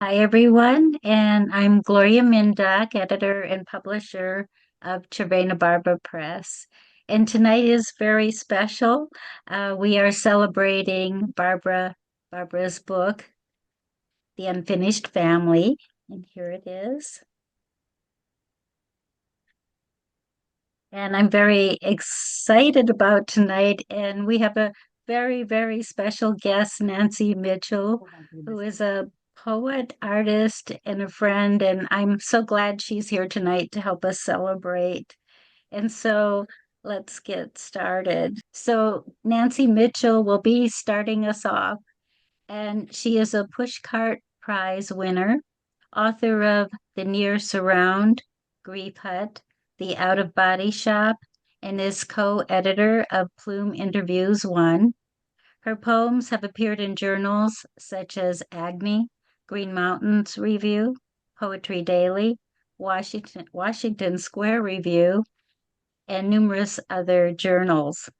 Hi, everyone, and I'm Gloria Mindock, editor and publisher of Cervena Barva Press. And tonight is very special. We are celebrating Barbara's book, The Unfinished Family, and here it is. And I'm very excited about tonight, and we have a very, very special guest, Nancy Mitchell, who is a poet, artist, and a friend. And I'm so glad she's here tonight to help us celebrate. And so let's get started. So, Nancy Mitchell will be starting us off, and she is a Pushcart Prize winner, author of The Near Surround, Grief Hut, The Out of Body Shop, and is co-editor of Plume Interviews One. Her poems have appeared in journals such as Agni, Green Mountains Review, Poetry Daily, Washington Square Review, and numerous other journals.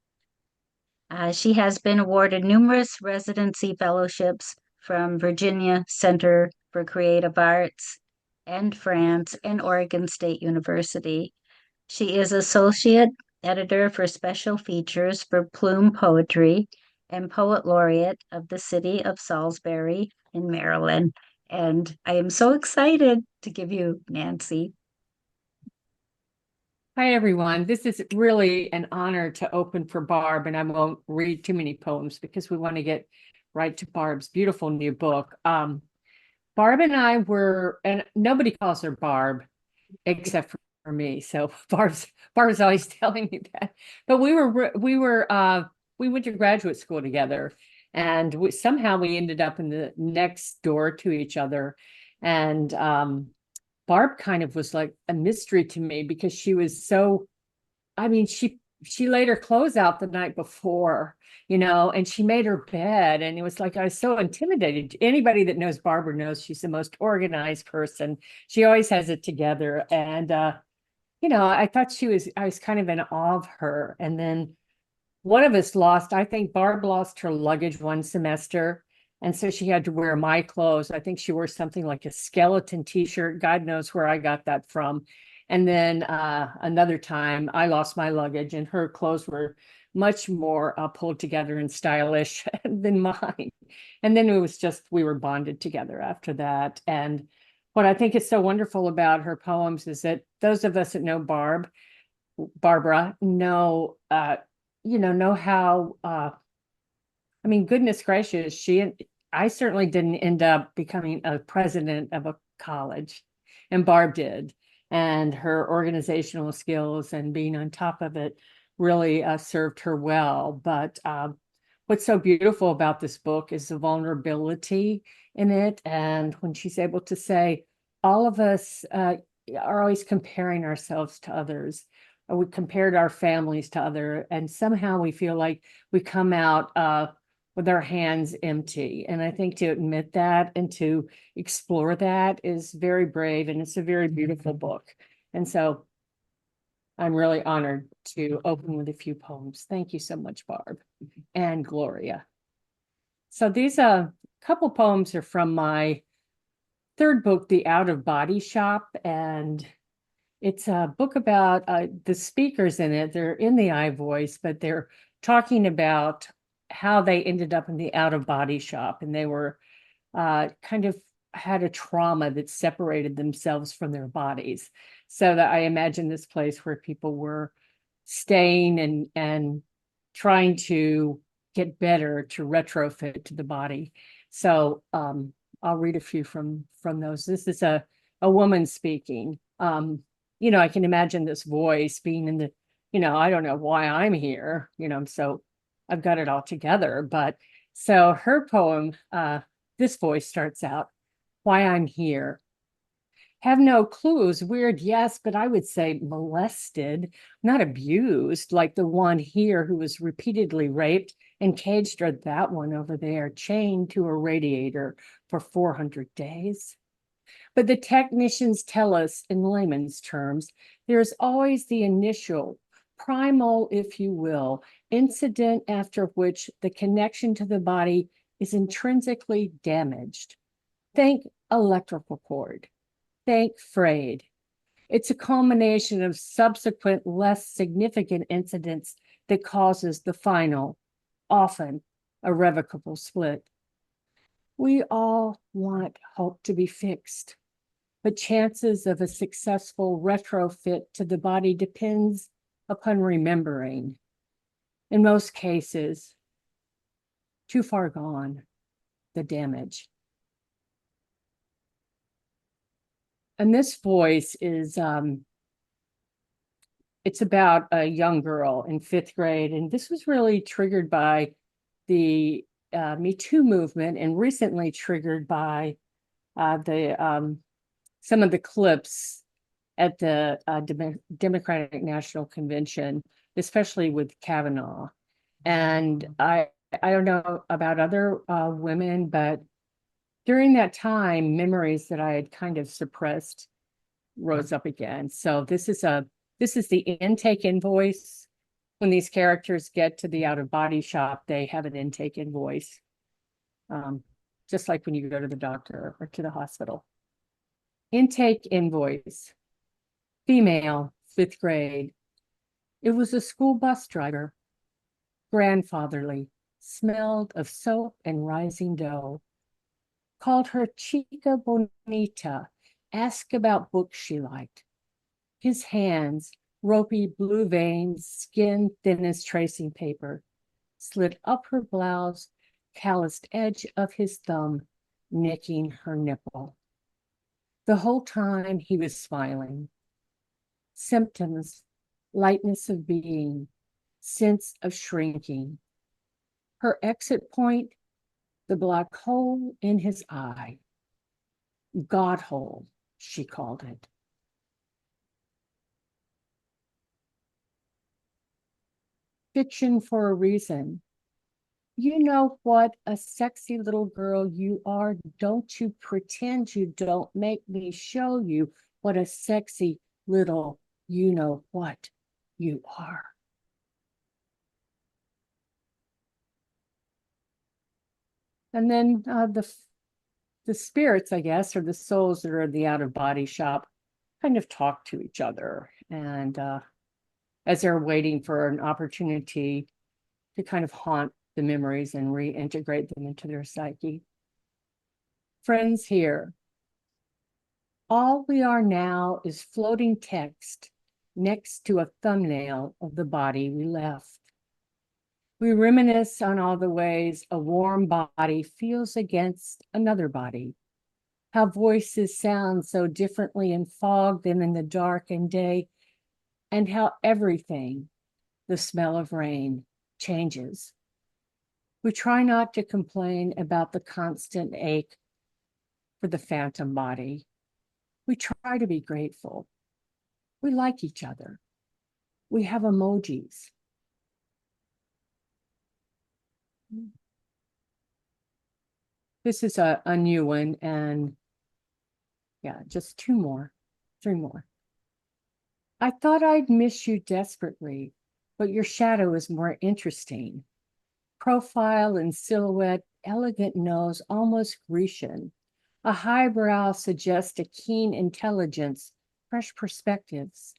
She has been awarded numerous residency fellowships from Virginia Center for Creative Arts and France and Oregon State University. She is associate editor for special features for Plume Poetry and poet laureate of the city of Salisbury in Maryland. And I am so excited to give you Nancy. Hi, everyone. This is really an honor to open for Barb, and I won't read too many poems because we want to get right to Barb's beautiful new book. Barb and I were, and nobody calls her Barb except for me. So Barb's always telling me that. But we went to graduate school together, and somehow we ended up in the next door to each other. And Barb kind of was like a mystery to me because she was so, I mean, she laid her clothes out the night before, and she made her bed. And it was like I was so intimidated. Anybody that knows Barbara knows she's the most organized person. She always has it together. And I thought I was kind of in awe of her. And then one of us I think Barb lost her luggage one semester. And so she had to wear my clothes. I think she wore something like a skeleton t-shirt. God knows where I got that from. And then another time I lost my luggage and her clothes were much more pulled together and stylish than mine. And then it was just, we were bonded together after that. And what I think is so wonderful about her poems is that those of us that know Barbara know, know how, I mean, goodness gracious, I certainly didn't end up becoming a president of a college, and Barb did. And her organizational skills and being on top of it really served her well. But what's so beautiful about this book is the vulnerability in it. And when she's able to say, all of us are always comparing ourselves to others. Or we compared our families to other, and somehow we feel like we come out with our hands empty. And I think to admit that and to explore that is very brave, and it's a very beautiful book. And so I'm really honored to open with a few poems. Thank you so much, Barb and Gloria. So these couple poems are from my third book, The Out of Body Shop, and it's a book about the speakers in it. They're in the I voice, but they're talking about how they ended up in the out of body shop, and they were kind of had a trauma that separated themselves from their bodies. So that I imagine this place where people were staying and trying to get better to retrofit to the body. So I'll read a few from those. This is a woman speaking. I can imagine this voice being in the, I don't know why I'm here, so I've got it all together. But so her poem, this voice starts out, why I'm here. Have no clues, weird, yes, but I would say molested, not abused, like the one here who was repeatedly raped and caged, or that one over there, chained to a radiator for 400 days. But the technicians tell us, in layman's terms, there's always the initial, primal, if you will, incident after which the connection to the body is intrinsically damaged. Think electrical cord. Thank Frayed. It's a culmination of subsequent, less significant incidents that causes the final, often irrevocable split. We all want hope to be fixed, but chances of a successful retrofit to the body depends upon remembering. In most cases, too far gone, the damage. And this voice is, it's about a young girl in 5th grade. And this was really triggered by the Me Too movement and recently triggered by some of the clips at the Democratic National Convention, especially with Kavanaugh. And I don't know about other women, but during that time, memories that I had kind of suppressed rose up again. So this is the intake invoice. When these characters get to the out-of-body shop, they have an intake invoice. Just like when you go to the doctor or to the hospital. Intake invoice. Female, 5th grade. It was a school bus driver. Grandfatherly, smelled of soap and rising dough. Called her Chica Bonita, asked about books she liked. His hands, ropey blue veins, skin thin as tracing paper, slid up her blouse, calloused edge of his thumb, nicking her nipple. The whole time he was smiling. Symptoms, lightness of being, sense of shrinking. Her exit point, the black hole in his eye. God hole, she called it. Fiction for a reason. You know what a sexy little girl you are. Don't you pretend you don't. Make me show you what a sexy little you know what you are. And then the spirits, I guess, or the souls that are in the out-of-body shop kind of talk to each other. And as they're waiting for an opportunity to kind of haunt the memories and reintegrate them into their psyche. Friends here, all we are now is floating text next to a thumbnail of the body we left. We reminisce on all the ways a warm body feels against another body, how voices sound so differently in fog than in the dark and day, and how everything, the smell of rain, changes. We try not to complain about the constant ache for the phantom body. We try to be grateful. We like each other. We have emojis. This is a new one, and yeah, just 3 more. I thought I'd miss you desperately, but your shadow is more interesting. Profile and silhouette, elegant nose, almost Grecian. A high brow suggests a keen intelligence, fresh perspectives.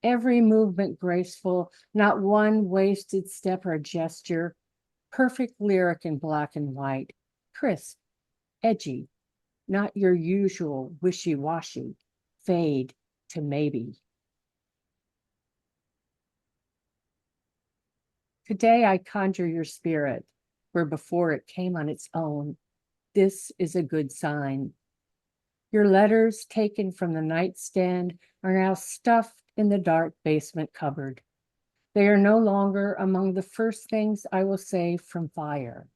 Every movement graceful, not one wasted step or gesture. Perfect lyric in black and white. Crisp, edgy, not your usual wishy-washy. Fade to maybe. Today I conjure your spirit, where before it came on its own. This is a good sign. Your letters taken from the nightstand are now stuffed in the dark basement cupboard. They are no longer among the first things I will save from fire.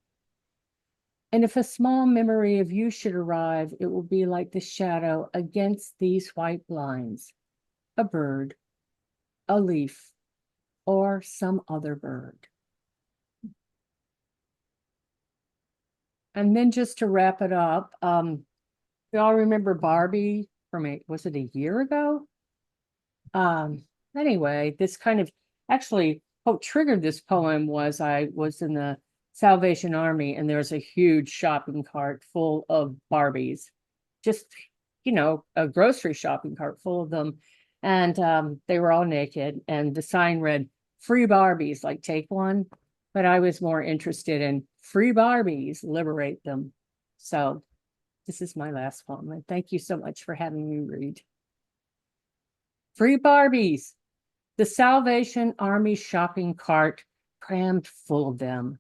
And if a small memory of you should arrive, it will be like the shadow against these white blinds. A bird, a leaf, or some other bird. And then just to wrap it up, we all remember Barbie from was it a year ago? Anyway, this kind of actually what triggered this poem was I was in the Salvation Army and there's a huge shopping cart full of Barbies. just, a grocery shopping cart full of them. And they were all naked, and the sign read, "Free Barbies, like take one." But I was more interested in "Free Barbies, liberate them." So this is my last poem, and thank you so much for having me read. Free Barbies. The Salvation Army shopping cart crammed full of them.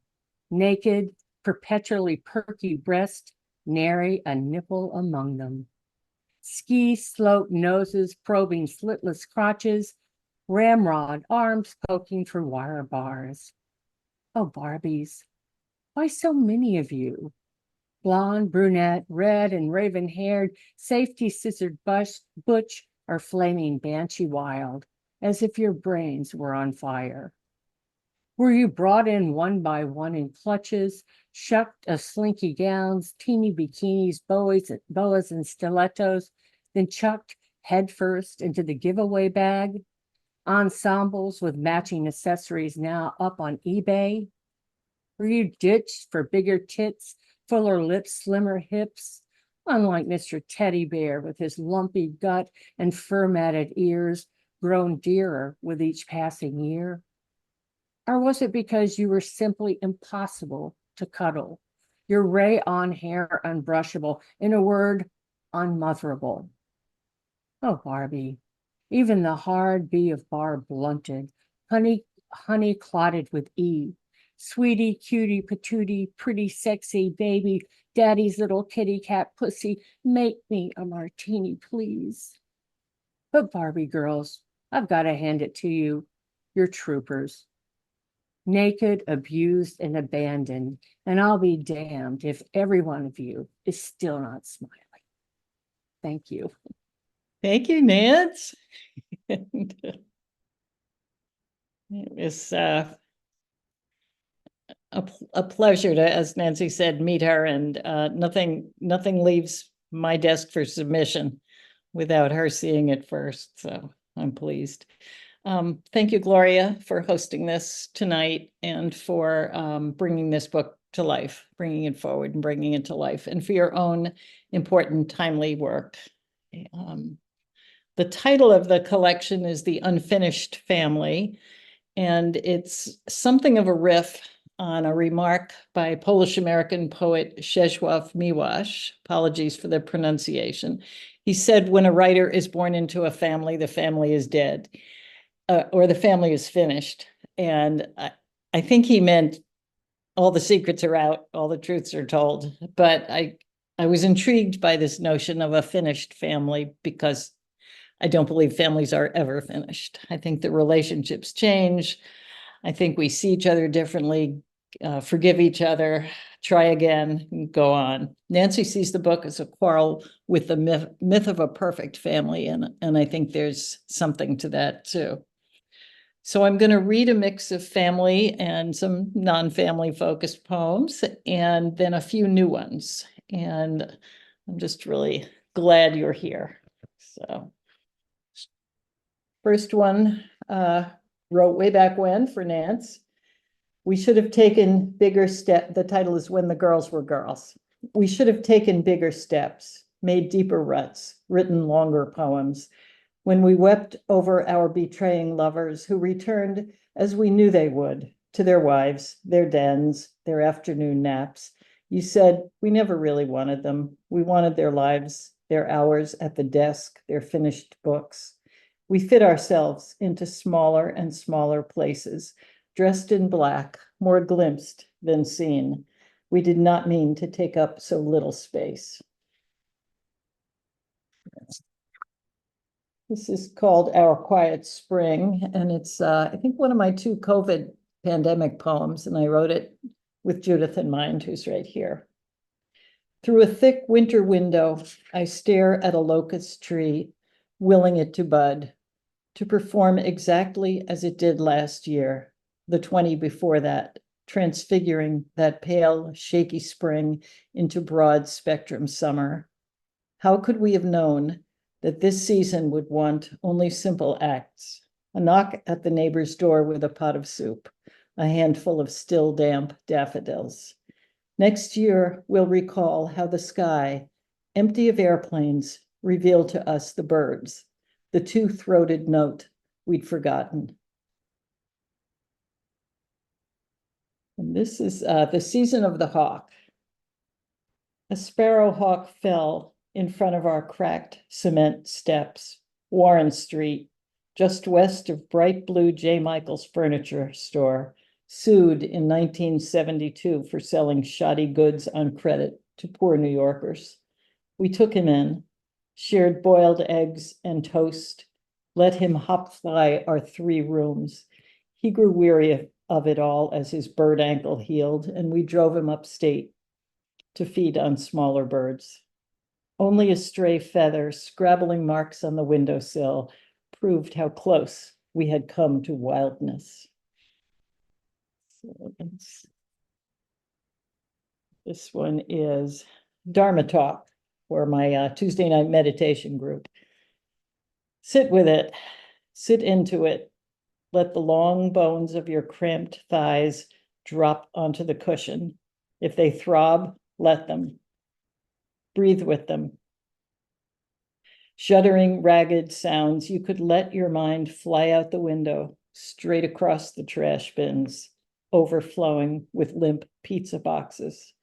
Naked, perpetually perky breast, nary a nipple among them. Ski slope noses probing slitless crotches, ramrod arms poking through wire bars. Oh, Barbies, why so many of you? Blonde, brunette, red, and raven-haired, safety-scissored butch, or flaming banshee wild, as if your brains were on fire. Were you brought in one by one in clutches, shucked of slinky gowns, teeny bikinis, boas, and stilettos, then chucked headfirst into the giveaway bag? Ensembles with matching accessories now up on eBay? Were you ditched for bigger tits, fuller lips, slimmer hips, unlike Mr. Teddy Bear with his lumpy gut and fur-matted ears, grown dearer with each passing year? Or was it because you were simply impossible to cuddle, your rayon hair unbrushable, in a word, unmotherable? Oh, Barbie, even the hard B of bar blunted, honey clotted with E, sweetie, cutie, patootie, pretty, sexy, baby, daddy's little kitty cat pussy, make me a martini, please. But Barbie girls, I've got to hand it to you, you're troopers. Naked, abused, and abandoned, and I'll be damned if every one of you is still not smiling. Thank you. Thank you, Nance. It was a pleasure to, as Nancy said, meet her, and nothing leaves my desk for submission without her seeing it first. So I'm pleased. Thank you, Gloria, for hosting this tonight and for bringing this book to life, bringing it forward and bringing it to life, and for your own important, timely work. The title of the collection is The Unfinished Family, and it's something of a riff on a remark by Polish-American poet Czesław Miłosz. Apologies for the pronunciation. He said, when a writer is born into a family, the family is dead. Or the family is finished. And I think he meant all the secrets are out, all the truths are told. But I was intrigued by this notion of a finished family because I don't believe families are ever finished. I think the relationships change. I think we see each other differently, forgive each other, try again, and go on. Nancy sees the book as a quarrel with the myth of a perfect family, and I think there's something to that too. So I'm going to read a mix of family and some non-family focused poems, and then a few new ones. And I'm just really glad you're here. So first one, wrote way back when for Nance. We should have taken bigger steps. The title is When the Girls Were Girls. We should have taken bigger steps, made deeper ruts, written longer poems. When we wept over our betraying lovers who returned as we knew they would, to their wives, their dens, their afternoon naps, you said we never really wanted them. We wanted their lives, their hours at the desk, their finished books. We fit ourselves into smaller and smaller places, dressed in black, more glimpsed than seen. We did not mean to take up so little space. This is called Our Quiet Spring, and it's, I think, one of my 2 COVID pandemic poems, and I wrote it with Judith in mind, who's right here. Through a thick winter window, I stare at a locust tree, willing it to bud, to perform exactly as it did last year, the 20 before that, transfiguring that pale, shaky spring into broad spectrum summer. How could we have known that this season would want only simple acts, a knock at the neighbor's door with a pot of soup, a handful of still damp daffodils. Next year, we'll recall how the sky, empty of airplanes, revealed to us the birds, the two-throated note we'd forgotten. And this is the season of the hawk. A sparrowhawk fell in front of our cracked cement steps, Warren Street, just west of bright blue J. Michael's furniture store, sued in 1972 for selling shoddy goods on credit to poor New Yorkers. We took him in, shared boiled eggs and toast, let him hop fly our 3 rooms. He grew weary of it all as his bird ankle healed, and we drove him upstate to feed on smaller birds. Only a stray feather, scrabbling marks on the windowsill, proved how close we had come to wildness. So this one is Dharma Talk for my Tuesday night meditation group. Sit with it, sit into it. Let the long bones of your cramped thighs drop onto the cushion. If they throb, let them. Breathe with them. Shuddering, ragged sounds, you could let your mind fly out the window, straight across the trash bins, overflowing with limp pizza boxes,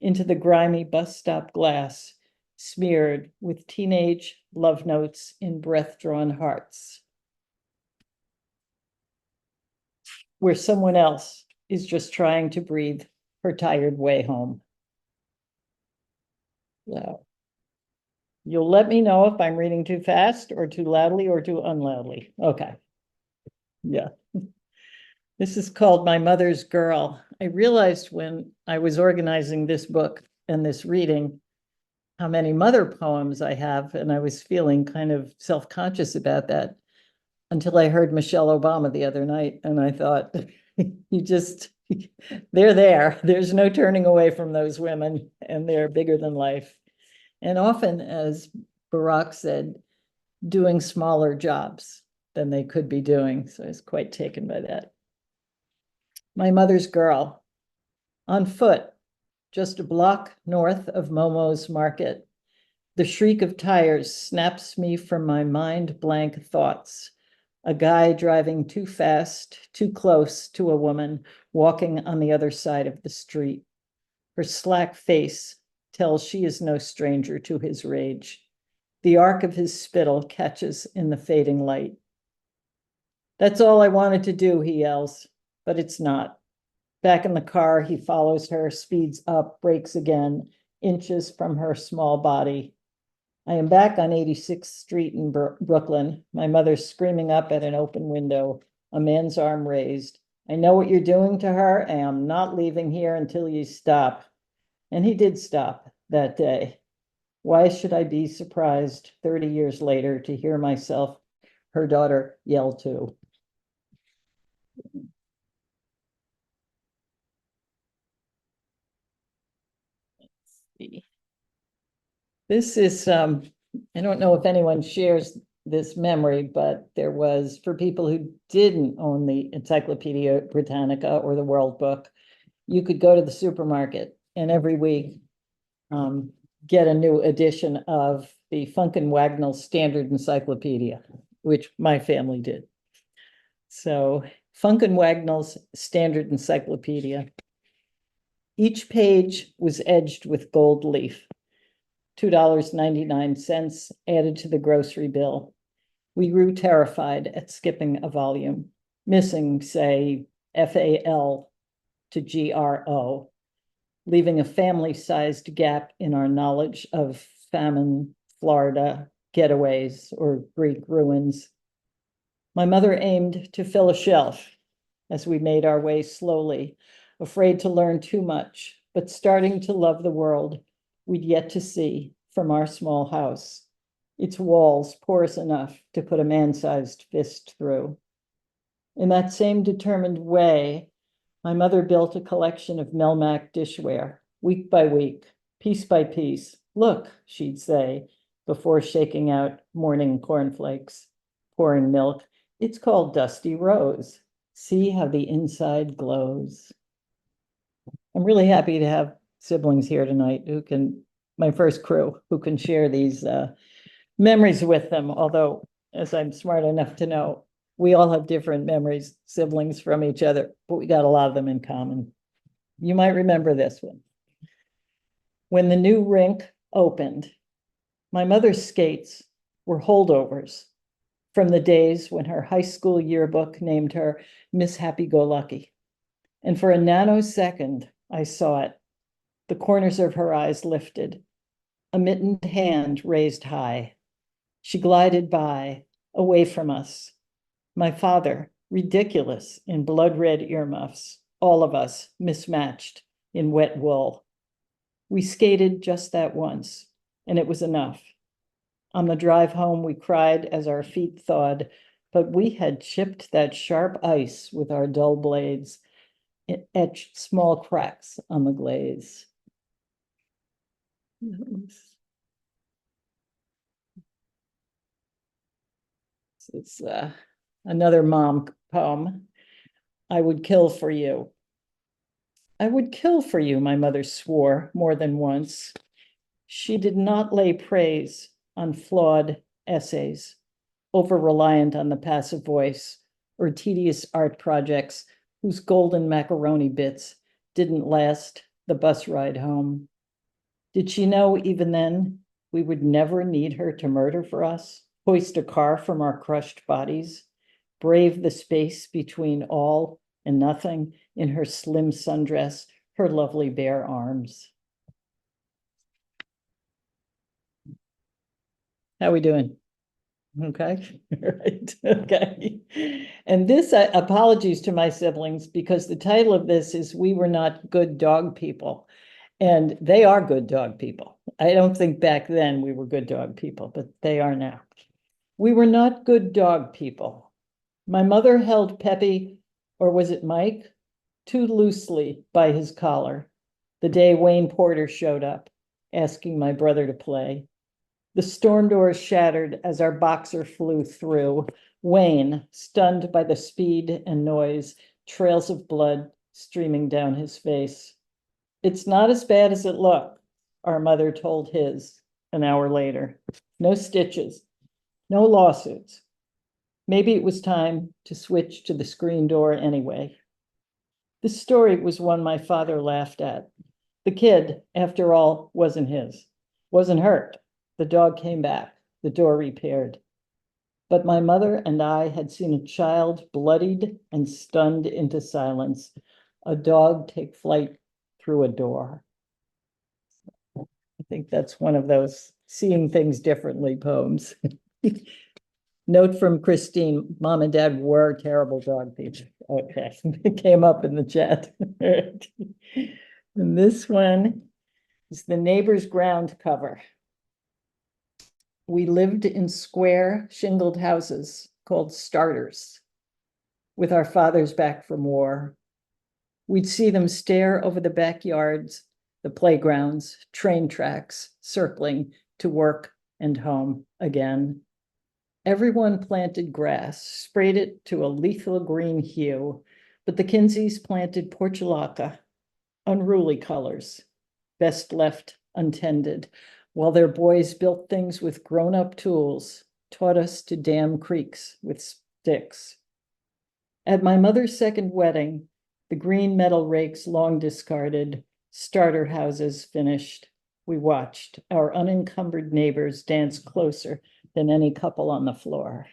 into the grimy bus stop glass, smeared with teenage love notes in breath-drawn hearts, where someone else is just trying to breathe her tired way home. So, you'll let me know if I'm reading too fast or too loudly or too unloudly. Okay. Yeah. This is called My Mother's Girl. I realized when I was organizing this book and this reading how many mother poems I have, and I was feeling kind of self-conscious about that until I heard Michelle Obama the other night, and I thought, they're there. There's no turning away from those women, and they're bigger than life. And often, as Barack said, doing smaller jobs than they could be doing. So I was quite taken by that. My Mother's Girl. On foot, just a block north of Momo's Market, the shriek of tires snaps me from my mind-blank thoughts. A guy driving too fast, too close to a woman walking on the other side of the street. Her slack face tells she is no stranger to his rage. The arc of his spittle catches in the fading light. That's all I wanted to do, he yells, but it's not. Back in the car, he follows her, speeds up, brakes again, inches from her small body. I am back on 86th Street in Brooklyn. My mother screaming up at an open window, a man's arm raised. I know what you're doing to her, and I'm not leaving here until you stop. And he did stop that day. Why should I be surprised 30 years later to hear myself, her daughter, yell too? Let's see. This is, I don't know if anyone shares this memory, but there was, for people who didn't own the Encyclopedia Britannica or the World Book, you could go to the supermarket and every week get a new edition of the Funk and Wagnall Standard Encyclopedia, which my family did. So Funk and Wagnall's Standard Encyclopedia. Each page was edged with gold leaf. $2.99 added to the grocery bill. We grew terrified at skipping a volume, missing, say, FAL to GRO, leaving a family-sized gap in our knowledge of famine, Florida, getaways, or Greek ruins. My mother aimed to fill a shelf as we made our way slowly, afraid to learn too much, but starting to love the world we'd yet to see from our small house, its walls porous enough to put a man-sized fist through. In that same determined way, my mother built a collection of Melmac dishware, week by week, piece by piece. Look, she'd say, before shaking out morning cornflakes, pouring milk. It's called Dusty Rose. See how the inside glows. I'm really happy to have siblings here tonight who can my first crew who can share these memories with them, although, as I'm smart enough to know, we all have different memories, siblings from each other, but we got a lot of them in common. You might remember this one. When the new rink opened, my mother's skates were holdovers from the days when her high school yearbook named her Miss Happy-Go-Lucky. And for a nanosecond, I saw it. The corners of her eyes lifted, a mittened hand raised high. She glided by, away from us. My father, ridiculous in blood-red earmuffs, all of us mismatched in wet wool. We skated just that once, and it was enough. On the drive home, we cried as our feet thawed, but we had chipped that sharp ice with our dull blades. It etched small cracks on the glaze. It's another mom poem. I would kill for you. I would kill for you, my mother swore more than once. She did not lay praise on flawed essays, over-reliant on the passive voice, or tedious art projects whose golden macaroni bits didn't last the bus ride home. Did she know even then we would never need her to murder for us, hoist a car from our crushed bodies, brave the space between all and nothing in her slim sundress, her lovely bare arms? How we doing? Okay, right, okay. And this, apologies to my siblings, because the title of this is We Were Not Good Dog People. And they are good dog people. I don't think back then we were good dog people, but they are now. We were not good dog people. My mother held Peppy, or was it Mike, too loosely by his collar the day Wayne Porter showed up, asking my brother to play. The storm doors shattered as our boxer flew through. Wayne, stunned by the speed and noise, trails of blood streaming down his face. It's not as bad as it looked, our mother told his an hour later. No stitches, no lawsuits. Maybe it was time to switch to the screen door anyway. This story was one my father laughed at. The kid, after all, wasn't his, wasn't hurt. The dog came back, the door repaired. But my mother and I had seen a child bloodied and stunned into silence, a dog take flight through a door. I think that's one of those seeing things differently poems. Note from Christine, Mom and Dad were terrible dog people. Okay, it came up in the chat. And this one is the neighbor's ground cover. We lived in square shingled houses called starters with our fathers back from war. We'd see them stare over the backyards, the playgrounds, train tracks, circling to work and home again. Everyone planted grass, sprayed it to a lethal green hue, but the Kinseys planted portulaca, unruly colors, best left untended, while their boys built things with grown-up tools, taught us to dam creeks with sticks. At my mother's second wedding, the green metal rakes long discarded, starter houses finished. We watched our unencumbered neighbors dance closer than any couple on the floor.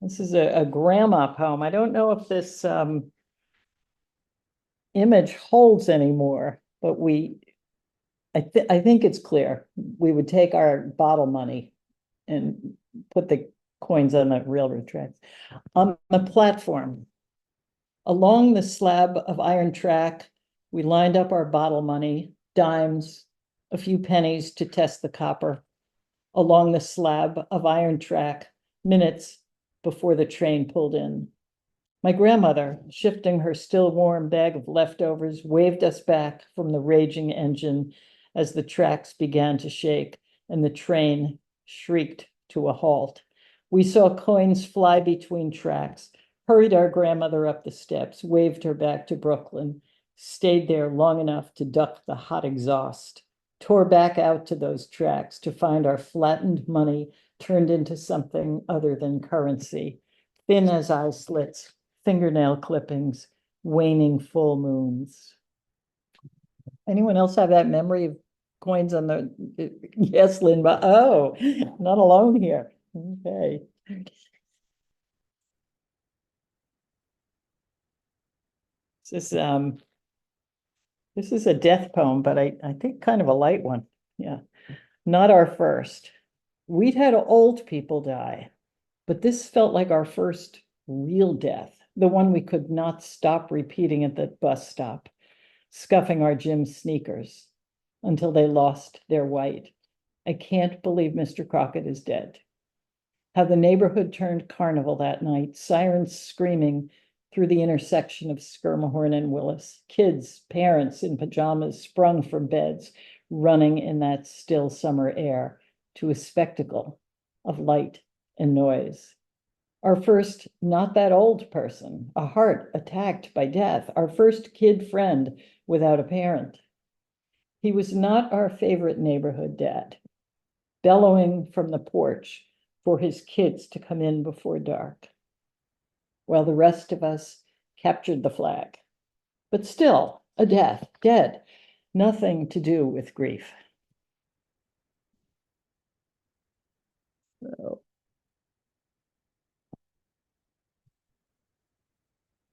This is a grandma poem. I don't know if this image holds anymore, but I think it's clear. We would take our bottle money and put the coins on the railroad tracks. On the platform, along the slab of iron track, we lined up our bottle money, dimes, a few pennies to test the copper. Along the slab of iron track, minutes before the train pulled in. My grandmother, shifting her still warm bag of leftovers, waved us back from the raging engine as the tracks began to shake and the train shrieked to a halt. We saw coins fly between tracks, hurried our grandmother up the steps, waved her back to Brooklyn, stayed there long enough to duck the hot exhaust, tore back out to those tracks to find our flattened money turned into something other than currency, thin as eye slits, fingernail clippings, waning full moons. Anyone else have that memory of coins on the, yes, Lynn, but oh, not alone here. Okay. This is a death poem, but I think kind of a light one. Yeah. Not our first. We'd had old people die, but this felt like our first real death, the one we could not stop repeating at the bus stop, scuffing our gym sneakers until they lost their white. I can't believe Mr. Crockett is dead. How the neighborhood turned carnival that night, sirens screaming through the intersection of Skirmahorn and Willis. Kids, parents in pajamas sprung from beds, running in that still summer air to a spectacle of light and noise. Our first not that old person, a heart attacked by death, our first kid friend without a parent. He was not our favorite neighborhood dad, bellowing from the porch for his kids to come in before dark, while the rest of us captured the flag. But still, a death, dead, nothing to do with grief. So,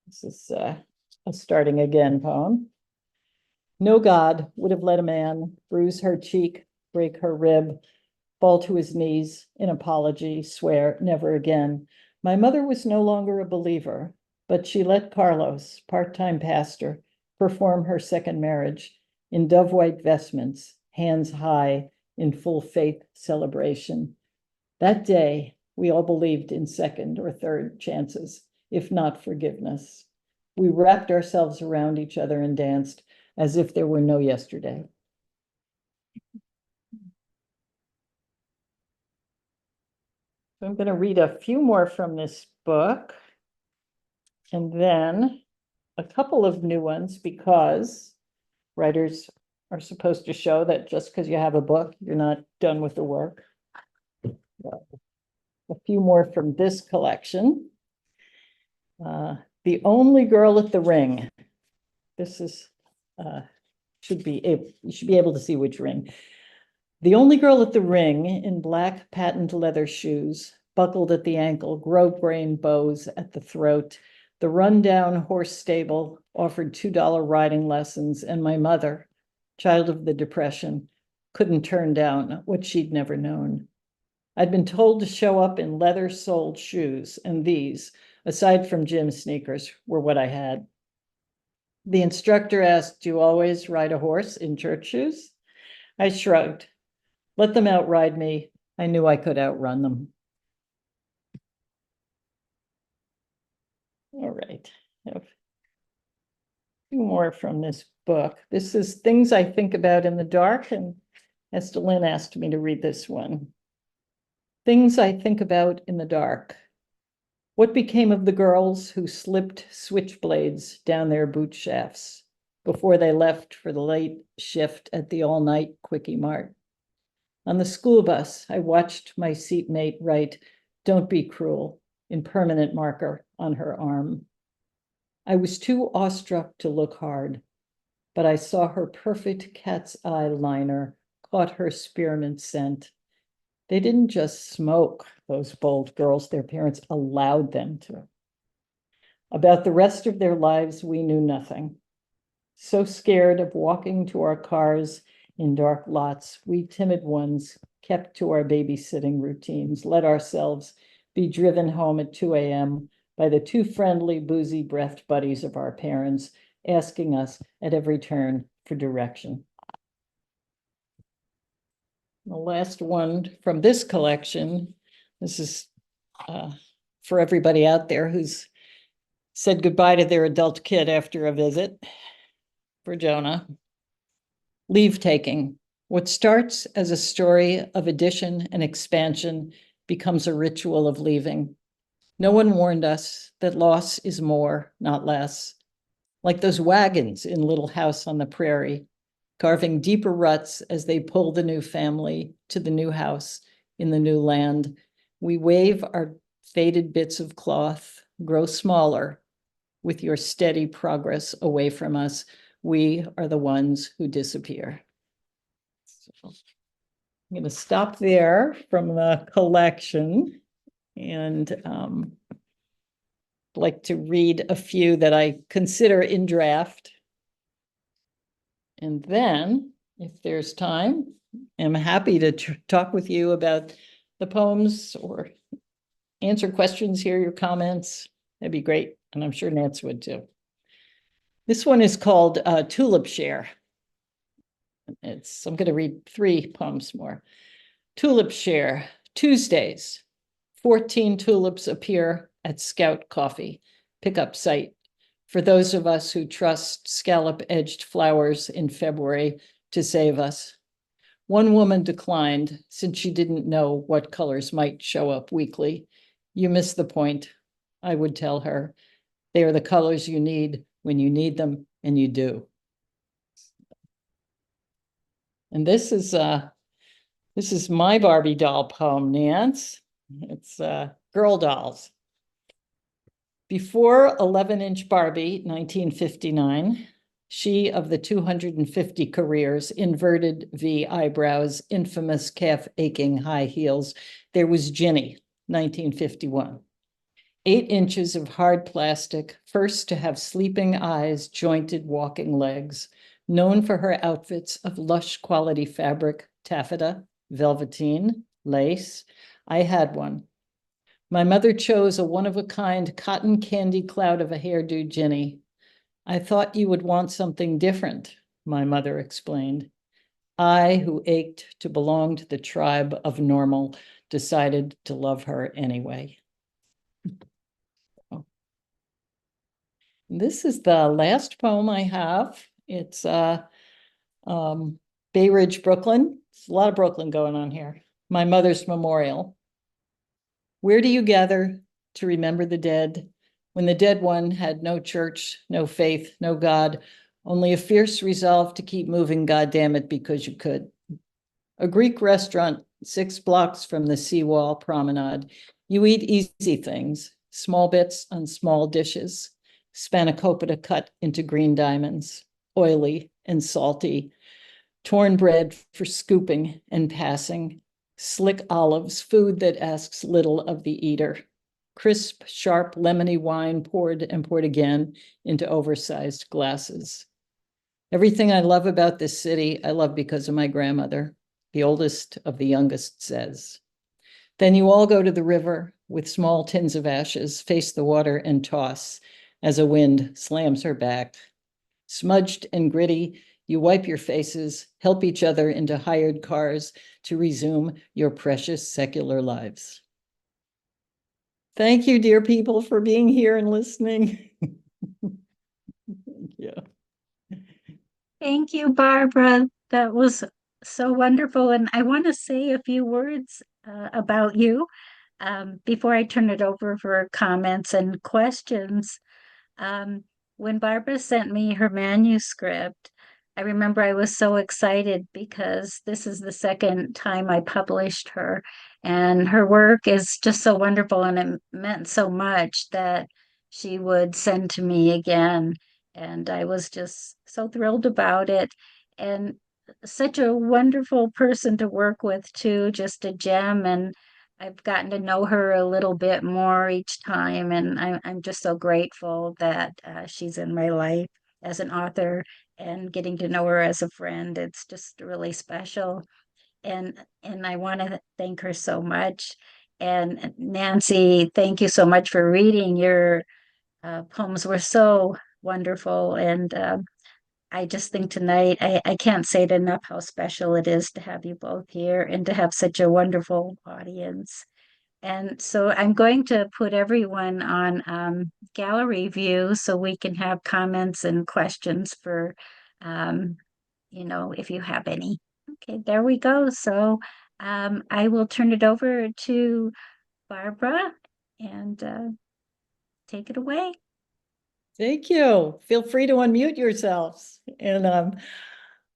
this is a starting again poem. No God would have let a man bruise her cheek, break her rib, fall to his knees in apology, swear never again. My mother was no longer a believer, but she let Carlos, part-time pastor, perform her second marriage in dove-white vestments, hands high in full faith celebration. That day, we all believed in second or third chances, if not forgiveness. We wrapped ourselves around each other and danced as if there were no yesterday. I'm going to read a few more from this book, and then a couple of new ones, because writers are supposed to show that just because you have a book, you're not done with the work. A few more from this collection. The Only Girl at the Ring. This is, you should be able to see which ring. The only girl at the ring in black patent leather shoes, buckled at the ankle, grosgrain bows at the throat. The rundown horse stable offered $2 riding lessons, and my mother, child of the Depression, couldn't turn down what she'd never known. I'd been told to show up in leather-soled shoes, and these, aside from gym sneakers, were what I had. The instructor asked, "Do you always ride a horse in church shoes?" I shrugged. Let them outride me. I knew I could outrun them. All right. I have two more from this book. This is Things I Think About in the Dark, and Esther Lynn asked me to read this one. Things I Think About in the Dark. What became of the girls who slipped switchblades down their boot shafts before they left for the late shift at the all-night Quickie Mart? On the school bus, I watched my seatmate write, "Don't be cruel," in permanent marker on her arm. I was too awestruck to look hard, but I saw her perfect cat's eye liner, caught her spearmint scent. They didn't just smoke, those bold girls, their parents allowed them to. About the rest of their lives, we knew nothing. So scared of walking to our cars in dark lots, we timid ones kept to our babysitting routines, let ourselves be driven home at 2 a.m. by the too friendly, boozy-breathed buddies of our parents, asking us at every turn for direction. The last one from this collection, this is for everybody out there who's said goodbye to their adult kid after a visit, for Jonah. Leave taking. What starts as a story of addition and expansion becomes a ritual of leaving. No one warned us that loss is more, not less. like those wagons in Little House on the Prairie, carving deeper ruts as they pull the new family to the new house in the new land. We wave our faded bits of cloth, grow smaller with your steady progress away from us. We are the ones who disappear. So I'm going to stop there from the collection and like to read a few that I consider in draft. And then, if there's time, I'm happy to talk with you about the poems or answer questions, hear your comments. That'd be great. And I'm sure Nance would too. This one is called Tulip Share. I'm going to read 3 poems more. Tulip Share, Tuesdays. 14 tulips appear at Scout Coffee, pickup site for those of us who trust scallop-edged flowers in February to save us. One woman declined since she didn't know what colors might show up weekly. You missed the point, I would tell her. They are the colors you need when you need them, and you do. And this is my Barbie doll poem, Nance. It's Girl Dolls. Before 11-inch Barbie, 1959, she of the 250 careers, inverted V eyebrows, infamous calf-aching high heels, there was Ginny, 1951. 8 inches of hard plastic, first to have sleeping eyes, jointed walking legs, known for her outfits of lush quality fabric, taffeta, velveteen, lace. I had one. My mother chose a one-of-a-kind cotton candy cloud of a hairdo, Ginny. I thought you would want something different, my mother explained. I, who ached to belong to the tribe of normal, decided to love her anyway. This is the last poem I have. It's Bay Ridge, Brooklyn. There's a lot of Brooklyn going on here. My mother's memorial. Where do you gather to remember the dead when the dead one had no church, no faith, no God, only a fierce resolve to keep moving, goddamn it, because you could? A Greek restaurant 6 blocks from the seawall promenade. You eat easy things, small bits on small dishes, spanakopita cut into green diamonds, oily and salty, torn bread for scooping and passing, slick olives, food that asks little of the eater, crisp, sharp, lemony wine poured and poured again into oversized glasses. Everything I love about this city, I love because of my grandmother, the oldest of the youngest says. Then you all go to the river with small tins of ashes, face the water and toss as a wind slams her back. Smudged and gritty, you wipe your faces, help each other into hired cars to resume your precious secular lives. Thank you, dear people, for being here and listening. Yeah. Thank you, Barbara. That was so wonderful. And I want to say a few words about you before I turn it over for comments and questions. When Barbara sent me her manuscript, I remember I was so excited because this is the second time I published her, and her work is just so wonderful, and it meant so much that she would send to me again. And I was just so thrilled about it. And such a wonderful person to work with, too, just a gem. And I've gotten to know her a little bit more each time, and I'm just so grateful that she's in my life as an author, and getting to know her as a friend. It's just really special, and I want to thank her so much. And Nancy, thank you so much for reading. Your poems were so wonderful, and I just think tonight, I can't say it enough how special it is to have you both here and to have such a wonderful audience. And so I'm going to put everyone on gallery view so we can have comments and questions for, if you have any. Okay, there we go. So I will turn it over to Barbara and take it away. Thank you. Feel free to unmute yourselves. And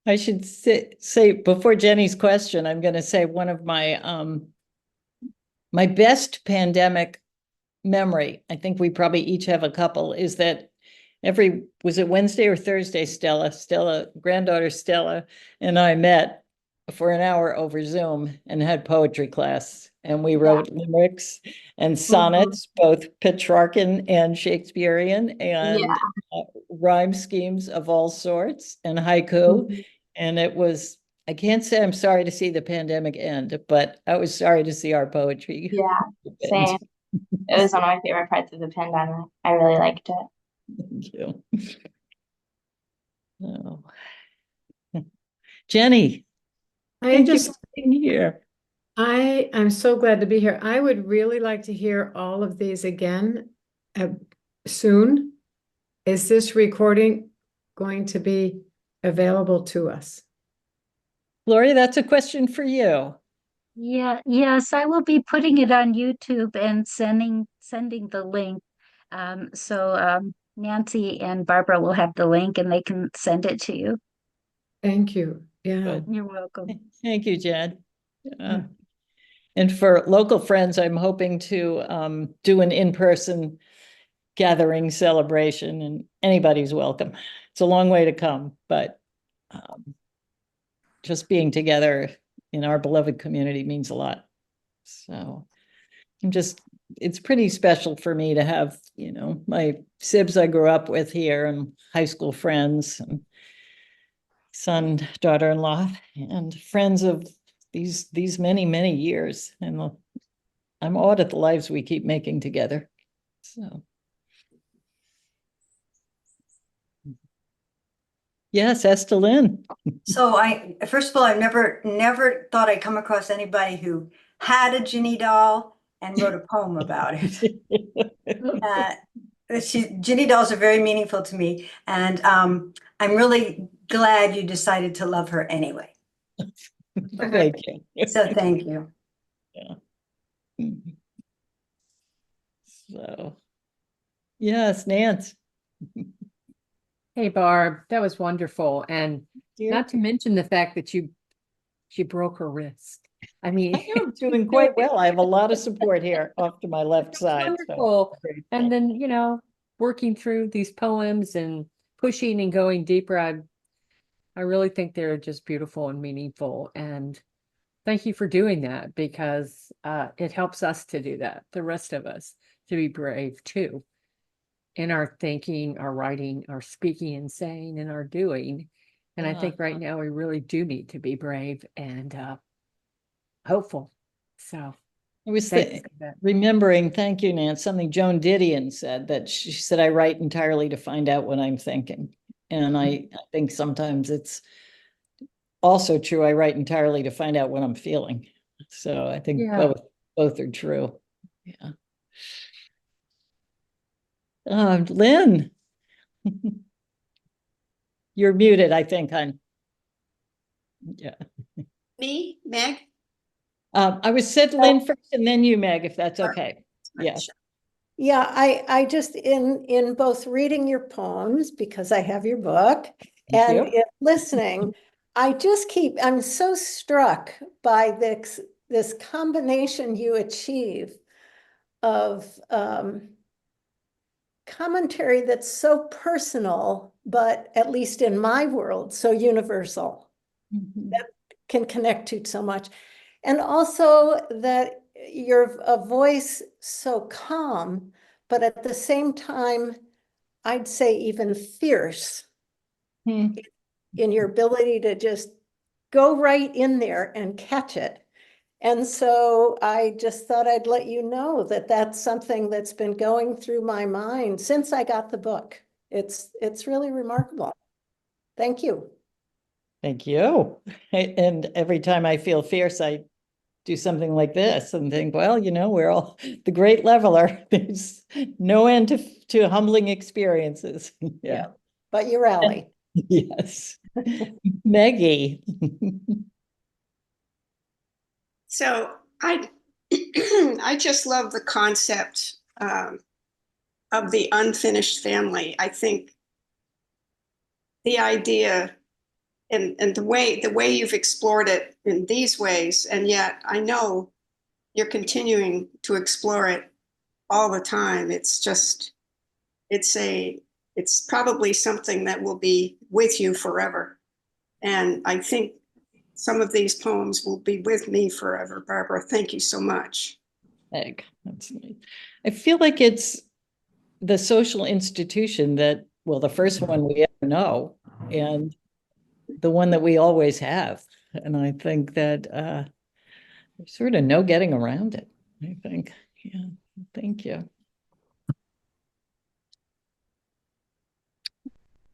I should say before Jenny's question, I'm going to say one of my best pandemic memory, I think we probably each have a couple, is that was it Wednesday or Thursday, granddaughter Stella and I met for an hour over Zoom and had poetry class. And we wrote limericks and sonnets, both Petrarchan and Shakespearean, and rhyme schemes of all sorts and haiku. And it was, I can't say I'm sorry to see the pandemic end, but I was sorry to see our poetry. Yeah, end. same. It was one of my favorite parts of the pandemic. I really liked it. Thank you. Oh. Jenny, thank you for being here. I'm so glad to be here. I would really like to hear all of these again soon. Is this recording going to be available to us? Gloria, that's a question for you. Yeah, yes, I will be putting it on YouTube and sending the link. So Nancy and Barbara will have the link and they can send it to you. Thank you. Yeah. Good. You're welcome. Thank you, Jen. And for local friends, I'm hoping to do an in-person gathering celebration, and anybody's welcome. It's a long way to come, but just being together in our beloved community means a lot. So it's pretty special for me to have, my sibs I grew up with here and high school friends and son, daughter-in-law, and friends of these many, many years. And I'm awed at the lives we keep making together. So. Yes, Estelyn. So first of all, I've never thought I'd come across anybody who had a Ginny doll and wrote a poem about it. Ginny dolls are very meaningful to me, and I'm really glad you decided to love her anyway. Thank you. So thank you. Yeah. So, yes, Nance. Hey, Barb, that was wonderful. And not to mention the fact that she broke her wrist. I mean, I'm doing quite well. I have a lot of support here off to my left side. Wonderful. So and then, working through these poems and pushing and going deeper, I really think they're just beautiful and meaningful. And thank you for doing that, because it helps us to do that, the rest of us, to be brave too, in our thinking, our writing, our speaking and saying, and our doing. And I think right now we really do need to be brave and hopeful. So I was remembering, thank you, Nance, something Joan Didion said, that she said, I write entirely to find out what I'm thinking. And I think sometimes it's also true. I write entirely to find out what I'm feeling. So I think both are true. Yeah. Lynn, you're muted, I think, hon. Yeah. Me, Meg? I was said Lynn first and then you, Meg, if that's okay. Yes. Yeah, I just in both reading your poems, because I have your book, and in listening, I'm so struck by this combination you achieve of commentary that's so personal, but at least in my world, so universal, that can connect to so much. And also that you're a voice so calm, but at the same time, I'd say even fierce in your ability to just go right in there and catch it. And so I just thought I'd let you know that that's something that's been going through my mind since I got the book. It's really remarkable. Thank you. Thank you. And every time I feel fierce, I do something like this and think, well, we're all the great leveler. There's no end to humbling experiences. Yeah. But you rally. Yes. Maggie. So I just love the concept of the unfinished family. I think the idea and the way you've explored it in these ways, and yet I know you're continuing to explore it all the time. It's just, it's probably something that will be with you forever. And I think some of these poems will be with me forever. Barbara, thank you so much. Egg. That's neat. I feel like it's the social institution that, well, the first one we ever know, and the one that we always have. And I think that there's sort of no getting around it, I think. Yeah, thank you.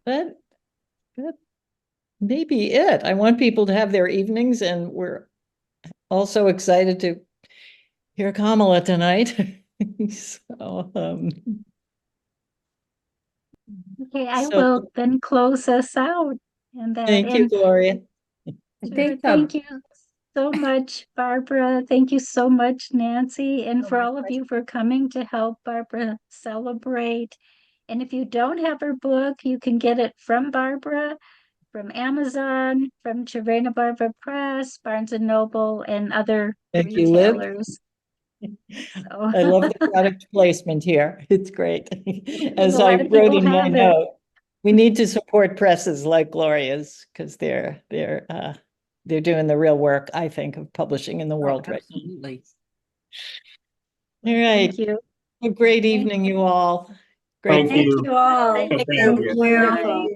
That may be it. I want people to have their evenings, and we're also excited to hear Kamala tonight. So, Okay, I So- will then close us out. And that, thank you, and Gloria. I sure, think thank you so much, Barbara. Thank you so much, Nancy, and for all of you for coming to help Barbara celebrate. And if you don't have her book, you can get it from Barbara, from Amazon, from Cervena Barva Press, Barnes and Noble, and other Thank you, Liv. retailers. So I love the product placement here. It's great. As A lot I of wrote people in my have it. note, we need to support presses like Gloria's, because they're doing the real work, I think, of publishing in the world right now. Absolutely. All right. thank you. A great evening, you all. Great. Thank you. Thank you all. Thank Thank you. you. Good night.